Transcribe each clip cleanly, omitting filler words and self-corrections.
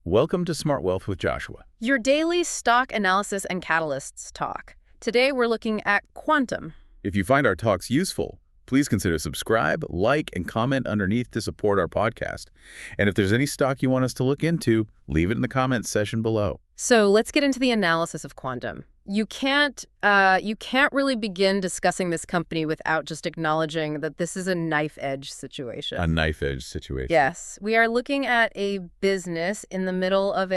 Welcome to Smart Wealth with Joshua. Your daily stock analysis and catalysts talk. Today we're looking at quantum. If you find our talks useful, please consider subscribe, like, and comment underneath to support our podcast. And if there's any stock you want us to look into, leave it in the comments section below. So let's get into the analysis of quantum. You can't really begin discussing this company without just acknowledging that this is a knife-edge situation. A knife-edge situation. Yes. We are looking at a business in the middle of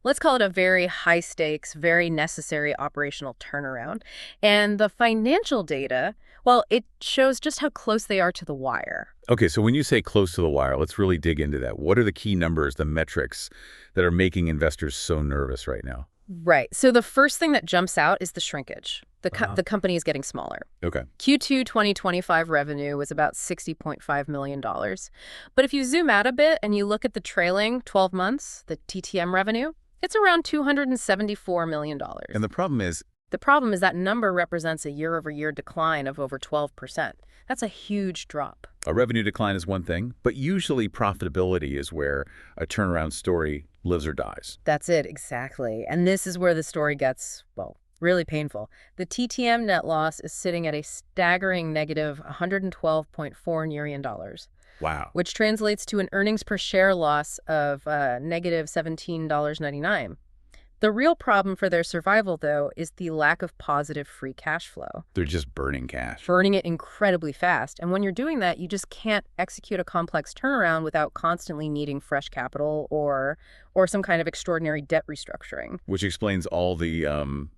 let's call it a very high-stakes, very necessary operational turnaround. And the financial data, well, it shows just how close they are to the wire. Okay, so when you say close to the wire, let's really dig into that. What are the key numbers, the metrics that are making investors so nervous right now? Right. So the first thing that jumps out is the shrinkage. The company is getting smaller. Okay. Q2 2025 revenue was about $60.5 million. But if you zoom out a bit and you look at the trailing 12 months, the TTM revenue, it's around $274 million. And the problem is that number represents a year-over-year decline of over 12%. That's a huge drop. a revenue decline is one thing, but usually profitability is where a turnaround story lives or dies. That's it, exactly. And this is where the story gets, well, really painful. The TTM net loss is sitting at a staggering negative $112.4 million. Wow. Which translates to an earnings per share loss of negative $17.99. The real problem for their survival, though, is the lack of positive free cash flow. They're just burning cash. Burning it incredibly fast. And when you're doing that, you just can't execute a complex turnaround without constantly needing fresh capital or some kind of extraordinary debt restructuring. Which explains all the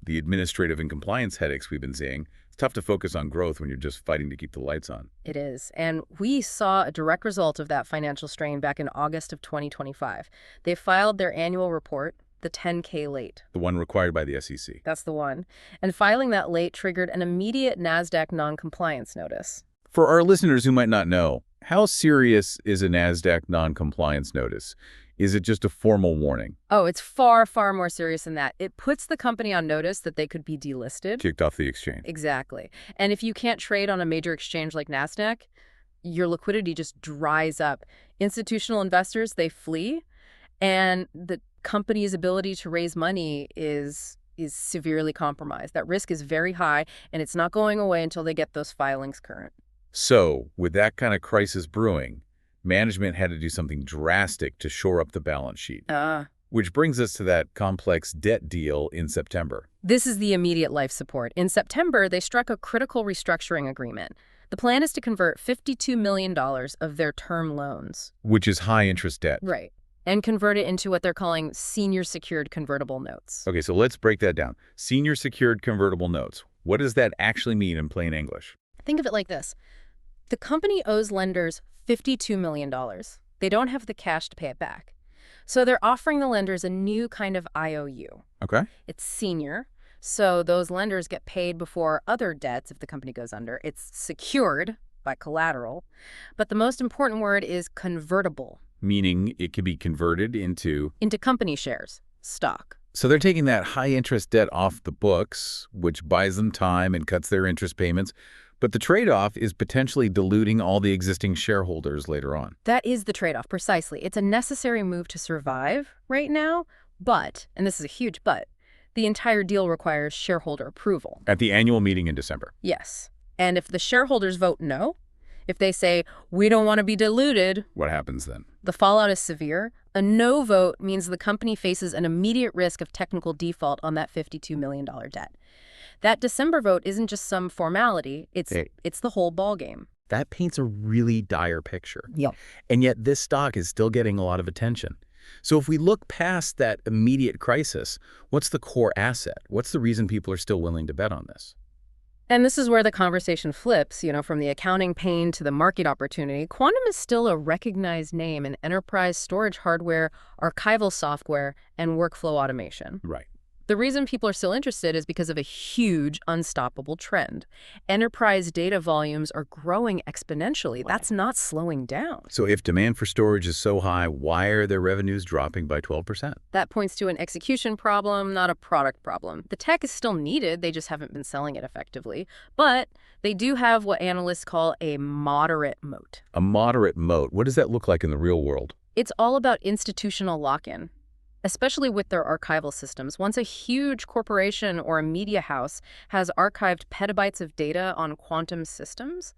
administrative and compliance headaches we've been seeing. It's tough to focus on growth when you're just fighting to keep the lights on. It is. And we saw a direct result of that financial strain back in August of 2025. They filed their annual report, the 10K late. The one required by the SEC. That's the one. And filing that late triggered an immediate Nasdaq non-compliance notice. For our listeners who might not know, how serious is a Nasdaq non-compliance notice? Is it just a formal warning? Oh, it's far, far more serious than that. It puts the company on notice that they could be delisted. Kicked off the exchange. Exactly. And if you can't trade on a major exchange like Nasdaq, your liquidity just dries up. Institutional investors, they flee, and the company's ability to raise money is severely compromised. That risk is very high, and it's not going away until they get those filings current. So, with that kind of crisis brewing, management had to do something drastic to shore up the balance sheet. Which brings us to that complex debt deal in September. This is the immediate life support. In September, they struck a critical restructuring agreement. The plan is to convert $52 million of their term loans. Which is high-interest debt. Right. And convert it into what they're calling senior secured convertible notes. Okay, so let's break that down. Senior secured convertible notes. What does that actually mean in plain English? Think of it like this. The company owes lenders $52 million. They don't have the cash to pay it back. So they're offering the lenders a new kind of IOU. Okay. It's senior, so those lenders get paid before other debts if the company goes under. It's secured by collateral. But the most important word is convertible. Meaning it can be converted into company shares, stock. So they're taking that high-interest debt off the books, which buys them time and cuts their interest payments. But the trade-off is potentially diluting all the existing shareholders later on. That is the trade-off, precisely. It's a necessary move to survive right now, but, and this is a huge but, the entire deal requires shareholder approval. At the annual meeting in December. Yes. And if the shareholders vote no, if they say, we don't want to be diluted, what happens then? The fallout is severe. A no vote means the company faces an immediate risk of technical default on that $52 million debt. That December vote isn't just some formality, it's the whole ballgame. That paints a really dire picture. Yep. And yet this stock is still getting a lot of attention. So if we look past that immediate crisis, what's the core asset? What's the reason people are still willing to bet on this? And this is where the conversation flips, from the accounting pain to the market opportunity. Quantum is still a recognized name in enterprise storage hardware, archival software, and workflow automation. Right. The reason people are still interested is because of a huge, unstoppable trend. Enterprise data volumes are growing exponentially. That's not slowing down. So if demand for storage is so high, why are their revenues dropping by 12%? That points to an execution problem, not a product problem. The tech is still needed, they just haven't been selling it effectively. But they do have what analysts call a moderate moat. A moderate moat? What does that look like in the real world? It's all about institutional lock-in. especially with their archival systems. Once a huge corporation or a media house has archived petabytes of data on quantum systems,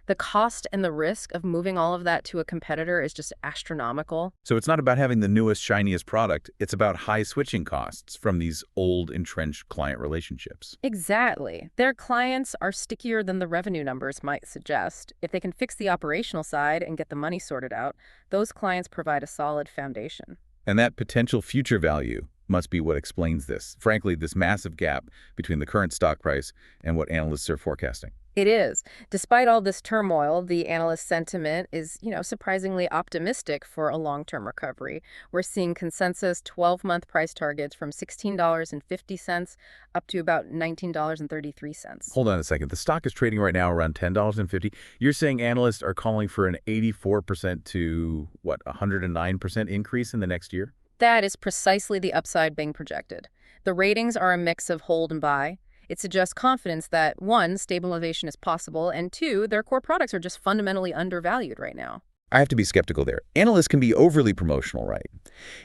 the cost and the risk of moving all of that to a competitor is just astronomical. So it's not about having the newest, shiniest product. It's about high switching costs from these old, entrenched client relationships. Exactly. Their clients are stickier than the revenue numbers might suggest. If they can fix the operational side and get the money sorted out, those clients provide a solid foundation. And that potential future value must be what explains this. Frankly, this massive gap between the current stock price and what analysts are forecasting. It is. Despite all this turmoil, the analyst sentiment is, surprisingly optimistic for a long-term recovery. We're seeing consensus 12-month price targets from $16.50 up to about $19.33. Hold on a second. The stock is trading right now around $10.50. You're saying analysts are calling for an 84% to, 109% increase in the next year? That is precisely the upside being projected. The ratings are a mix of hold and buy. It suggests confidence that, one, stabilization is possible, and two, their core products are just fundamentally undervalued right now. I have to be skeptical there. Analysts can be overly promotional, right?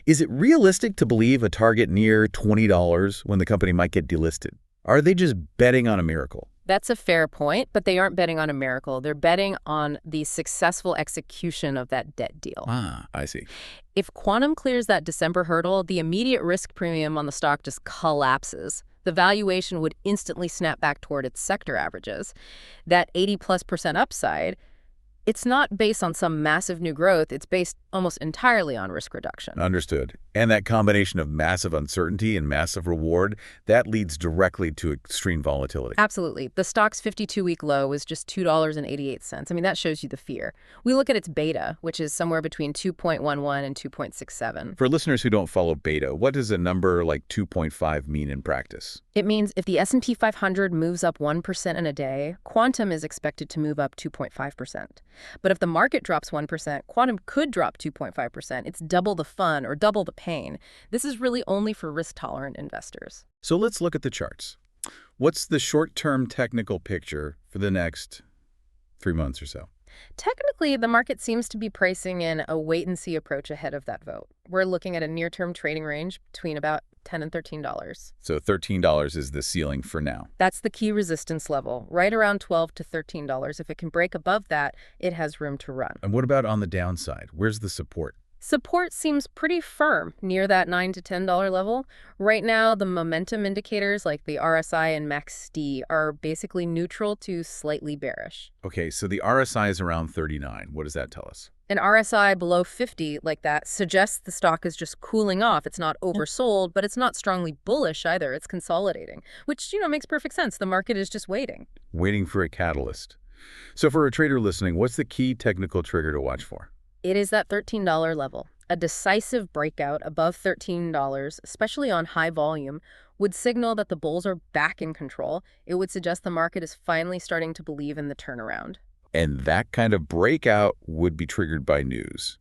Is it realistic to believe a target near $20 when the company might get delisted? Are they just betting on a miracle? That's a fair point, but they aren't betting on a miracle. They're betting on the successful execution of that debt deal. Ah, I see. If Quantum clears that December hurdle, the immediate risk premium on the stock just collapses. The valuation would instantly snap back toward its sector averages. That 80+% upside, it's not based on some massive new growth. It's based almost entirely on risk reduction. Understood. And that combination of massive uncertainty and massive reward, that leads directly to extreme volatility. Absolutely. The stock's 52-week low was just $2.88. I mean, that shows you the fear. We look at its beta, which is somewhere between 2.11 and 2.67. For listeners who don't follow beta, what does a number like 2.5 mean in practice? It means if the S&P 500 moves up 1% in a day, Quantum is expected to move up 2.5%. But if the market drops 1%, Quantum could drop 2.5%. It's double the fun or double the pain. This is really only for risk-tolerant investors. So let's look at the charts. What's the short-term technical picture for the next 3 months or so? Technically, the market seems to be pricing in a wait-and-see approach ahead of that vote. We're looking at a near-term trading range between about $10 and $13. So $13 is the ceiling for now. That's the key resistance level, right around $12 to $13. If it can break above that, it has room to run. And what about on the downside? Where's the support? Support seems pretty firm near that $9 to $10 level. Right now, the momentum indicators like the RSI and MACD are basically neutral to slightly bearish. Okay, so the RSI is around 39. What does that tell us? An RSI below 50 like that suggests the stock is just cooling off. It's not oversold, but it's not strongly bullish either. It's consolidating, which, makes perfect sense. The market is just waiting. Waiting for a catalyst. So for a trader listening, what's the key technical trigger to watch for? It is that $13 level. A decisive breakout above $13, especially on high volume, would signal that the bulls are back in control. It would suggest the market is finally starting to believe in the turnaround. And that kind of breakout would be triggered by news.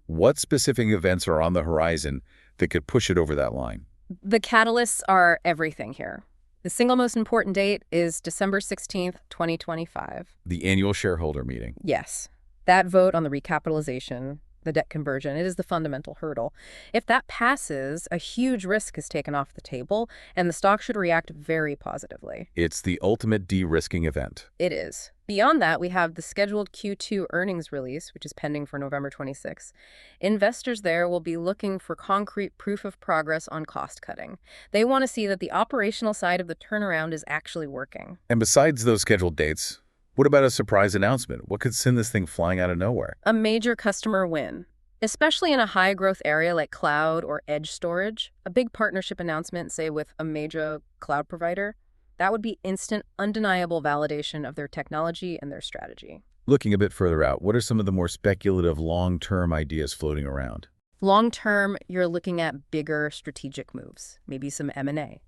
What specific events are on the horizon that could push it over that line? The catalysts are everything here. The single most important date is December 16th, 2025. The annual shareholder meeting. Yes. That vote on the recapitalization, the debt conversion, it is the fundamental hurdle. If that passes, a huge risk is taken off the table, and the stock should react very positively. It's the ultimate de-risking event. It is. Beyond that, we have the scheduled Q2 earnings release, which is pending for November 26. Investors there will be looking for concrete proof of progress on cost cutting. They want to see that the operational side of the turnaround is actually working. And besides those scheduled dates, what about a surprise announcement? What could send this thing flying out of nowhere? A major customer win, especially in a high-growth area like cloud or edge storage. A big partnership announcement, say with a major cloud provider, that would be instant, undeniable validation of their technology and their strategy. Looking a bit further out, what are some of the more speculative long-term ideas floating around? Long-term, you're looking at bigger strategic moves, maybe some M&A.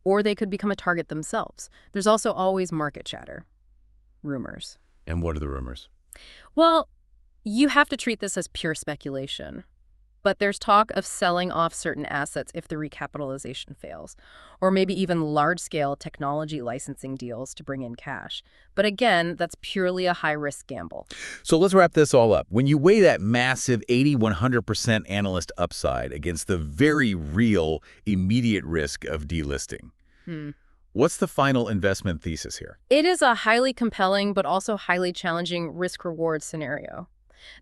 Or they could become a target themselves. There's also always market chatter. Rumors. And what are the rumors? Well, you have to treat this as pure speculation. But there's talk of selling off certain assets if the recapitalization fails, or maybe even large-scale technology licensing deals to bring in cash. But again, that's purely a high-risk gamble. So let's wrap this all up. When you weigh that massive 80-100% analyst upside against the very real, immediate risk of delisting, what's the final investment thesis here? It is a highly compelling but also highly challenging risk-reward scenario.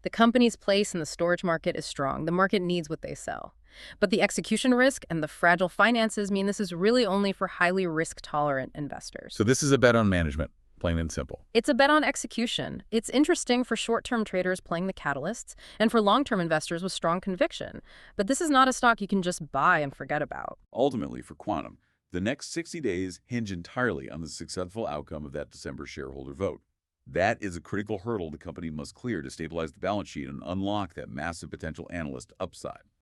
The company's place in the storage market is strong. The market needs what they sell. But the execution risk and the fragile finances mean this is really only for highly risk-tolerant investors. So this is a bet on management, plain and simple. It's a bet on execution. It's interesting for short-term traders playing the catalysts and for long-term investors with strong conviction. But this is not a stock you can just buy and forget about. Ultimately, for Quantum, the next 60 days hinge entirely on the successful outcome of that December shareholder vote. That is a critical hurdle the company must clear to stabilize the balance sheet and unlock that massive potential analyst upside.